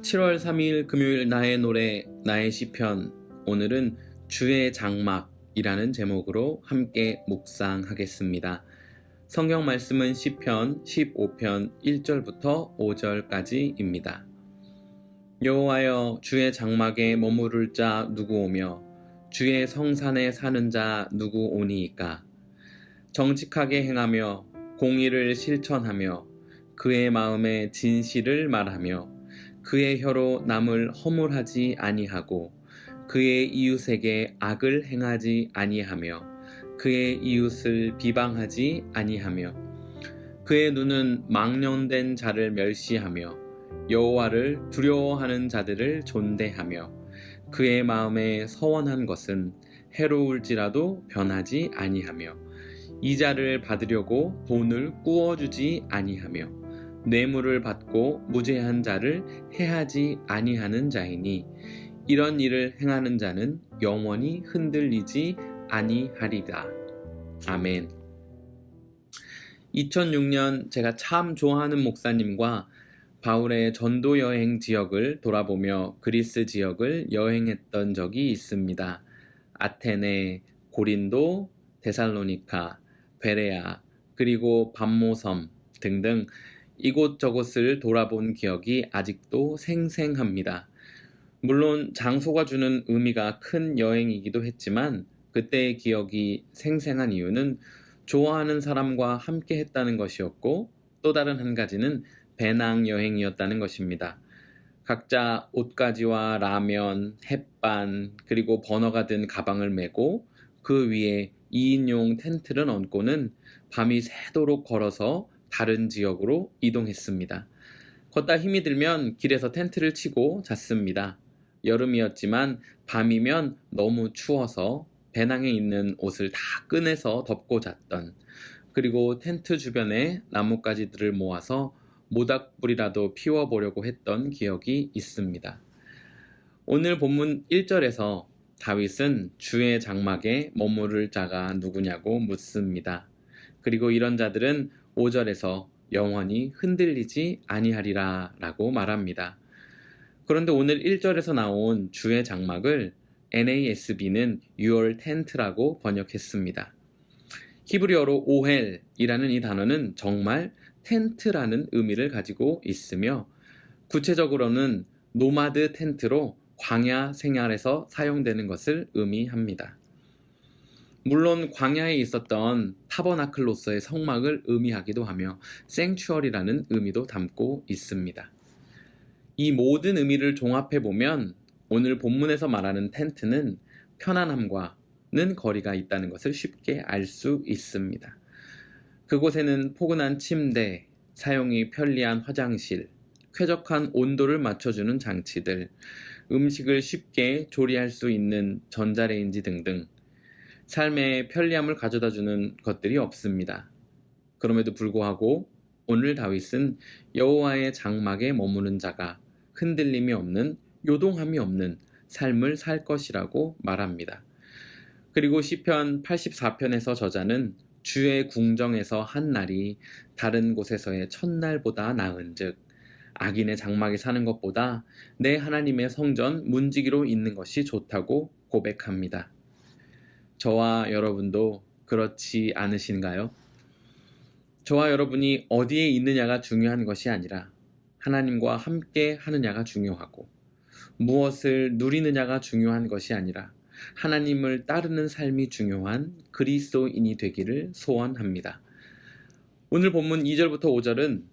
7월 3일 금요일 나의 노래 나의 시편. 오늘은 주의 장막이라는 제목으로 함께 묵상하겠습니다. 성경 말씀은 시편 15편 1절부터 5절까지입니다. 여호와여, 주의 장막에 머무를 자 누구 오며 주의 성산에 사는 자 누구 오니이까? 정직하게 행하며 공의를 실천하며 그의 마음에 진실을 말하며 그의 혀로 남을 허물하지 아니하고 그의 이웃에게 악을 행하지 아니하며 그의 이웃을 비방하지 아니하며 그의 눈은 망령된 자를 멸시하며 여호와를 두려워하는 자들을 존대하며 그의 마음에 서원한 것은 해로울지라도 변하지 아니하며 이자를 받으려고 돈을 꾸어주지 아니하며 뇌물을 받고 무죄한 자를 해하지 아니하는 자이니 이런 일을 행하는 자는 영원히 흔들리지 아니하리라. 아멘. 2006년 제가 참 좋아하는 목사님과 바울의 전도 여행 지역을 돌아보며 그리스 지역을 여행했던 적이 있습니다. 아테네, 고린도, 데살로니카, 베레아, 그리고 밤모섬 등등 이곳저곳을 돌아본 기억이 아직도 생생합니다. 물론 장소가 주는 의미가 큰 여행이기도 했지만 그때의 기억이 생생한 이유는 좋아하는 사람과 함께 했다는 것이었고, 또 다른 한 가지는 배낭 여행이었다는 것입니다. 각자 옷가지와 라면, 햇반, 그리고 버너가 든 가방을 메고 그 위에 2인용 텐트를 얹고는 밤이 새도록 걸어서 다른 지역으로 이동했습니다. 걷다 힘이 들면 길에서 텐트를 치고 잤습니다. 여름이었지만 밤이면 너무 추워서 배낭에 있는 옷을 다 꺼내서 덮고 잤던, 그리고 텐트 주변에 나뭇가지들을 모아서 모닥불이라도 피워보려고 했던 기억이 있습니다. 오늘 본문 1절에서 다윗은 주의 장막에 머무를 자가 누구냐고 묻습니다. 그리고 이런 자들은 5절에서 영원히 흔들리지 아니하리라 라고 말합니다. 그런데 오늘 1절에서 나온 주의 장막을 NASB는 Your Tent라고 번역했습니다. 히브리어로 오헬이라는 이 단어는 정말 텐트라는 의미를 가지고 있으며, 구체적으로는 노마드 텐트로 광야 생활에서 사용되는 것을 의미합니다. 물론 광야에 있었던 타버나클로서의 성막을 의미하기도 하며 생추얼이라는 의미도 담고 있습니다. 이 모든 의미를 종합해보면 오늘 본문에서 말하는 텐트는 편안함과는 거리가 있다는 것을 쉽게 알 수 있습니다. 그곳에는 포근한 침대, 사용이 편리한 화장실, 쾌적한 온도를 맞춰주는 장치들, 음식을 쉽게 조리할 수 있는 전자레인지 등등 삶의 편리함을 가져다주는 것들이 없습니다. 그럼에도 불구하고 오늘 다윗은 여호와의 장막에 머무는 자가 흔들림이 없는, 요동함이 없는 삶을 살 것이라고 말합니다. 그리고 시편 84편에서 저자는 주의 궁정에서 한 날이 다른 곳에서의 첫날보다 나은즉 악인의 장막에 사는 것보다 내 하나님의 성전 문지기로 있는 것이 좋다고 고백합니다. 저와 여러분도 그렇지 않으신가요? 저와 여러분이 어디에 있느냐가 중요한 것이 아니라 하나님과 함께 하느냐가 중요하고, 무엇을 누리느냐가 중요한 것이 아니라 하나님을 따르는 삶이 중요한 그리스도인이 되기를 소원합니다. 오늘 본문 2절부터 5절은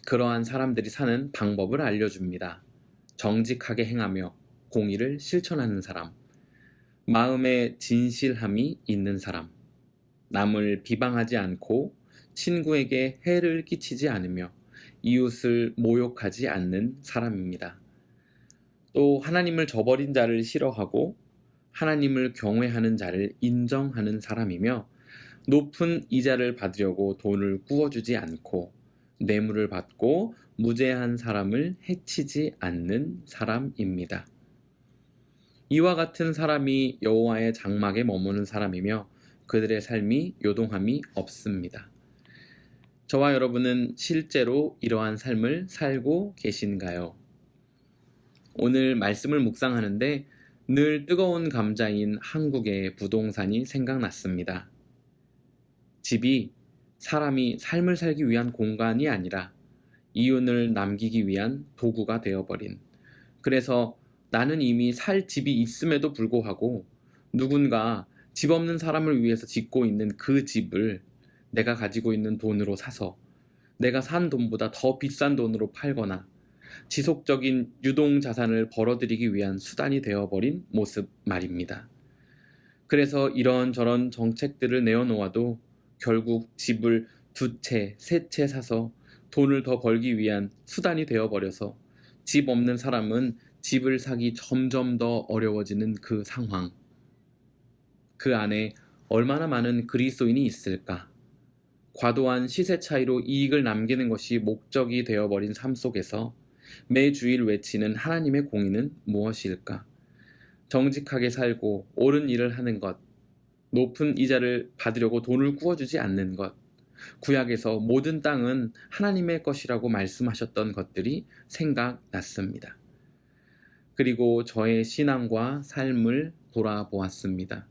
그러한 사람들이 사는 방법을 알려줍니다. 정직하게 행하며 공의를 실천하는 사람, 마음에 진실함이 있는 사람, 남을 비방하지 않고 친구에게 해를 끼치지 않으며 이웃을 모욕하지 않는 사람입니다. 또 하나님을 저버린 자를 싫어하고 하나님을 경외하는 자를 인정하는 사람이며, 높은 이자를 받으려고 돈을 꾸어주지 않고 뇌물을 받고 무죄한 사람을 해치지 않는 사람입니다. 이와 같은 사람이 여호와의 장막에 머무는 사람이며 그들의 삶이 요동함이 없습니다. 저와 여러분은 실제로 이러한 삶을 살고 계신가요? 오늘 말씀을 묵상하는데 늘 뜨거운 감자인 한국의 부동산이 생각났습니다. 집이 사람이 삶을 살기 위한 공간이 아니라 이윤을 남기기 위한 도구가 되어버린, 그래서 나는 이미 살 집이 있음에도 불구하고 누군가 집 없는 사람을 위해서 짓고 있는 그 집을 내가 가지고 있는 돈으로 사서 내가 산 돈보다 더 비싼 돈으로 팔거나 지속적인 유동 자산을 벌어들이기 위한 수단이 되어버린 모습 말입니다. 그래서 이런저런 정책들을 내어놓아도 결국 집을 두 채, 세 채 사서 돈을 더 벌기 위한 수단이 되어버려서 집 없는 사람은 집을 사기 점점 더 어려워지는 그 상황. 그 안에 얼마나 많은 그리스도인이 있을까? 과도한 시세 차이로 이익을 남기는 것이 목적이 되어버린 삶 속에서 매주일 외치는 하나님의 공의는 무엇일까? 정직하게 살고 옳은 일을 하는 것, 높은 이자를 받으려고 돈을 구워주지 않는 것, 구약에서 모든 땅은 하나님의 것이라고 말씀하셨던 것들이 생각났습니다. 그리고 저의 신앙과 삶을 돌아보았습니다.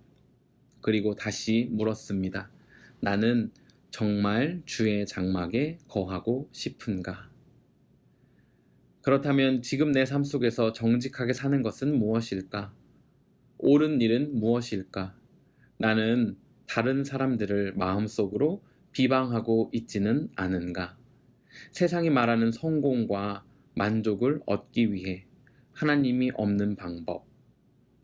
그리고 다시 물었습니다. 나는 정말 주의 장막에 거하고 싶은가? 그렇다면 지금 내 삶 속에서 정직하게 사는 것은 무엇일까? 옳은 일은 무엇일까? 나는 다른 사람들을 마음속으로 비방하고 있지는 않은가? 세상이 말하는 성공과 만족을 얻기 위해 하나님이 없는 방법,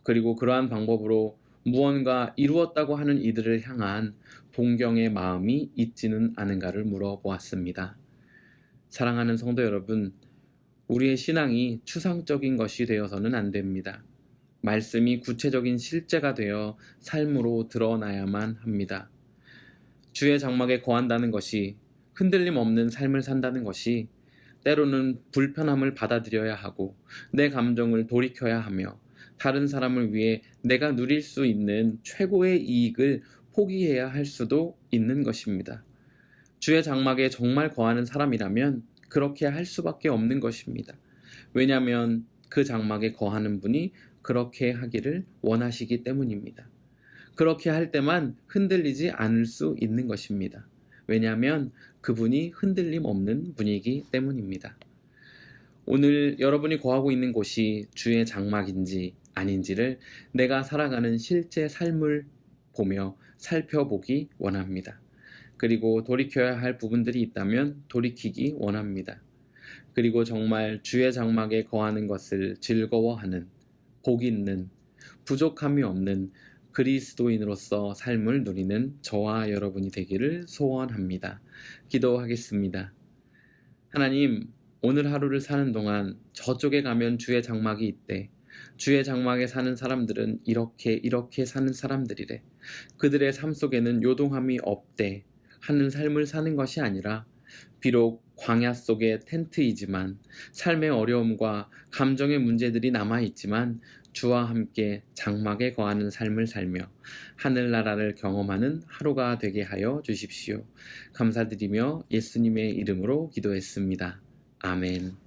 그리고 그러한 방법으로 무언가 이루었다고 하는 이들을 향한 동경의 마음이 있지는 않은가를 물어보았습니다. 사랑하는 성도 여러분, 우리의 신앙이 추상적인 것이 되어서는 안 됩니다. 말씀이 구체적인 실제가 되어 삶으로 드러나야만 합니다. 주의 장막에 거한다는 것이, 흔들림 없는 삶을 산다는 것이 때로는 불편함을 받아들여야 하고 내 감정을 돌이켜야 하며 다른 사람을 위해 내가 누릴 수 있는 최고의 이익을 포기해야 할 수도 있는 것입니다. 주의 장막에 정말 거하는 사람이라면 그렇게 할 수밖에 없는 것입니다. 왜냐하면 그 장막에 거하는 분이 그렇게 하기를 원하시기 때문입니다. 그렇게 할 때만 흔들리지 않을 수 있는 것입니다. 왜냐하면 그분이 흔들림 없는 분이기 때문입니다. 오늘 여러분이 거하고 있는 곳이 주의 장막인지 아닌지를 내가 살아가는 실제 삶을 보며 살펴보기 원합니다. 그리고 돌이켜야 할 부분들이 있다면 돌이키기 원합니다. 그리고 정말 주의 장막에 거하는 것을 즐거워하는, 복 있는, 부족함이 없는 그리스도인으로서 삶을 누리는 저와 여러분이 되기를 소원합니다. 기도하겠습니다. 하나님, 오늘 하루를 사는 동안 저쪽에 가면 주의 장막이 있대. 주의 장막에 사는 사람들은 이렇게 사는 사람들이래. 그들의 삶 속에는 요동함이 없대 하는 삶을 사는 것이 아니라 비록 광야 속의 텐트이지만 삶의 어려움과 감정의 문제들이 남아있지만 주와 함께 장막에 거하는 삶을 살며 하늘나라를 경험하는 하루가 되게 하여 주십시오. 감사드리며 예수님의 이름으로 기도했습니다. 아멘.